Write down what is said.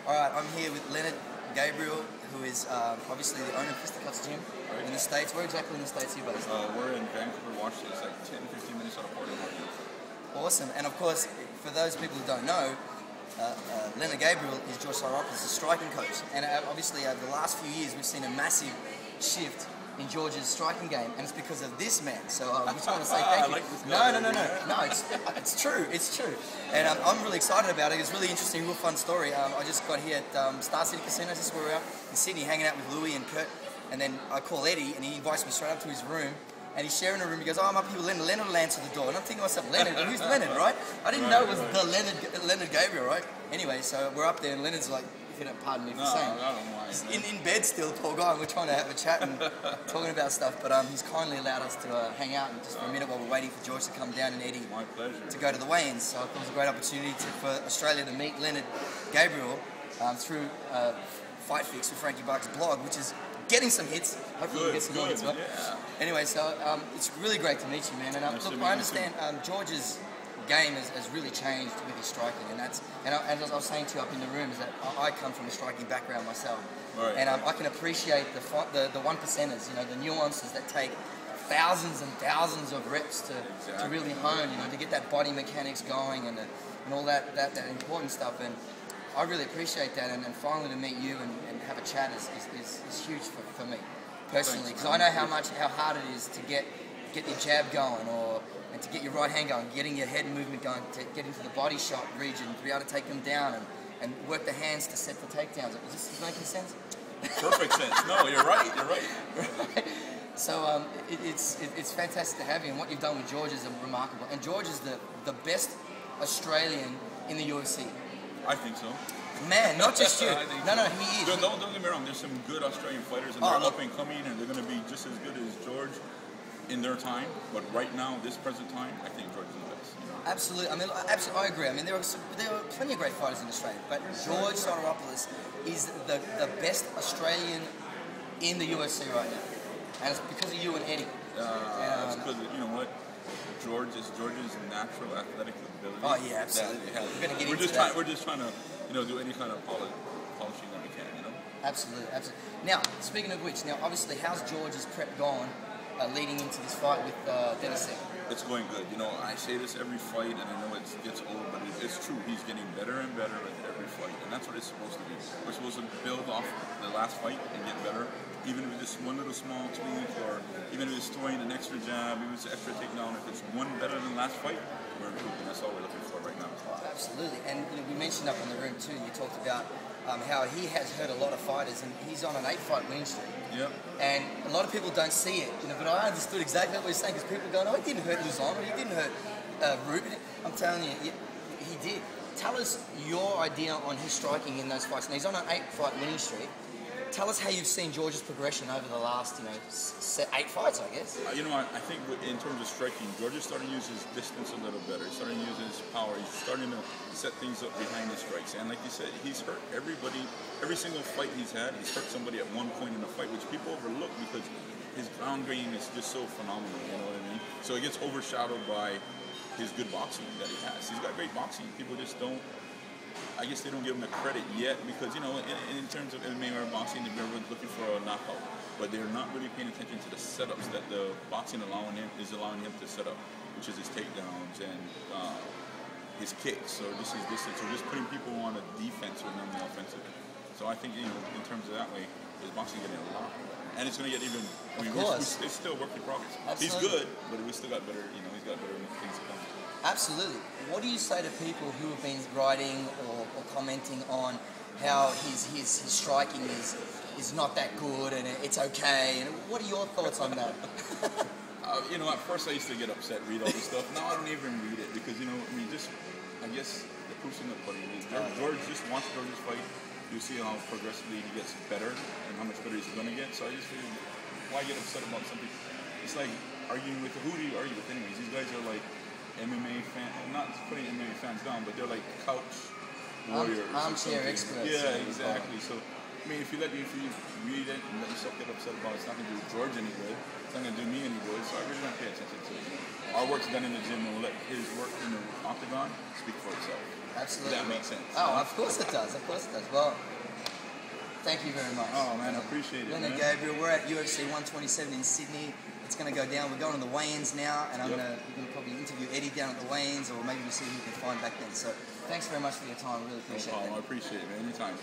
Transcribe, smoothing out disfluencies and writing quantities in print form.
Alright, I'm here with Leonard Gabriel, who is obviously the owner of Fisticuffs Gym in the States. Where exactly in the States are you based? We're in Vancouver, Washington. It's like 10-15 minutes out of Portland. Awesome. And of course, for those people who don't know, Leonard Gabriel is George Sotiropoulos, the striking coach. And obviously over the last few years, we've seen a massive shift in George's striking game, and it's because of this man. So I just want to say thank you. No, it's true. It's true. And I'm really excited about it. It's really interesting, real fun story. I just got here at Star City Casinos. This is where we're at in Sydney, hanging out with Louis and Kurt. And then I call Eddie, and he invites me straight up to his room. And he's sharing a room. He goes, "Oh, I'm up here with Leonard." Leonard will answer the door. And I'm thinking to myself, Leonard? Who's Leonard, right? I didn't know it was the Leonard Gabriel, right? Anyway, so we're up there, and Leonard's like, if you don't pardon me for saying, in bed still, poor guy, and we're trying to have a chat and talking about stuff. But he's kindly allowed us to hang out just for a minute while we're waiting for George to come down and Eddie to go to the weigh-ins. So I thought it was a great opportunity for Australia to meet Leonard Gabriel through Fight Fix with Frankie Barca's blog, which is getting some hits. Hopefully we'll get some more hits, right? Yeah. Anyway, so it's really great to meet you, man. And look, I understand George's game has really changed with his striking, and as I was saying to you up in the room, is that I come from a striking background myself, right. And I can appreciate the one percenters, the nuances that take thousands and thousands of reps to really hone, to get that body mechanics going and all that important stuff. And I really appreciate that, and finally to meet you and have a chat is huge for me personally, because I know how hard it is to get your jab going, and to get your right hand going, getting your head movement going, to get into the body shot region, to be able to take them down and work the hands to set the takedowns. Is this making sense? Perfect sense. No, you're right. You're right. So it's fantastic to have you, and what you've done with George is remarkable. And George is the best Australian in the UFC. I think so. Man, not just you. No, he is. Don't get me wrong. There's some good Australian fighters, and they're up and coming, and they're going to be just as good as George in their time. But right now, this present time, I think George is the best. Absolutely. I mean, absolutely, I agree. I mean, there are plenty of great fighters in Australia, but George Sotiropoulos is the best Australian in the UFC right now, and it's because of you and Eddie. It's because you know what. George's natural athletic ability. Oh yeah, absolutely. We're just trying to, do any kind of polishing that we can, Absolutely. Now, speaking of which, obviously, how's George's prep gone leading into this fight with Dennis? It's going good. I say this every fight, and I know it gets old, but it's true. He's getting better and better with every fight, and that's what it's supposed to be. We're supposed to build off the last fight and get better, even if it's just one little small tweak, or even if it's throwing an extra jab, even if it's an extra takedown. If it's one better than last fight, we're improving. That's all we're looking for right now. Oh, absolutely. And we mentioned up in the room too, you talked about how he has hurt a lot of fighters, and he's on an 8-fight winning streak. Yep. And a lot of people don't see it, but I understood exactly what he was saying, because people go, "Oh, he didn't hurt Luzon, or he didn't hurt Ruben." I'm telling you, he did. Tell us your idea on his striking in those fights. Now, he's on an 8-fight winning streak. Tell us how you've seen George's progression over the last, 8 fights, I guess. I think in terms of striking, George is starting to use his distance a little better. He's starting to use his power. He's starting to set things up behind his strikes. And like you said, he's hurt everybody. Every single fight he's had, he's hurt somebody at one point in the fight, which people overlook because his ground game is just so phenomenal, you know what I mean? So it gets overshadowed by his good boxing that he has. He's got great boxing. People just don't, I guess they don't give him the credit yet because, in terms of MMA or boxing, everyone's looking for a knockout. But they're not really paying attention to the setups that the boxing is allowing him to set up, which is his takedowns and his kicks. So this is distance. So just putting people on a defense or on the offensive. So I think, in terms of that way, his boxing getting a lot. And it's going to get even, it's still a work in progress. Absolutely. He's good, but we still got better, he's got better things to come. Absolutely. What do you say to people who have been writing or commenting on how his striking is not that good and it's okay? And what are your thoughts on that? At first I used to get upset, read all this stuff. Now I don't even read it because, I guess the proof's in the pudding. George, just watch George's fight. You see how progressively he gets better and how much better he's going to get. So I just feel, why get upset about something? It's like arguing with, who do you argue with anyways? These guys are like MMA fans, not putting MMA fans down, but they're like couch warriors. Armchair experts. Yeah, exactly. So I mean, if you read it and let yourself get upset about it, it's not going to do George any good. It's not going to do me any good. So I really don't pay attention to it. Our work's done in the gym, and we'll let his work in the octagon speak for itself. Absolutely. That makes sense. Oh, of course it does. Of course it does. Well, thank you very much. Oh, man, I appreciate it. Leonard Gabriel, we're at UFC 127 in Sydney. It's going to go down. We're going to the weigh-ins now, and we're going to probably interview Eddie down at the weigh-ins, or maybe we'll see who we can find back then. So thanks very much for your time. I really appreciate it. I appreciate it, man. Anytime.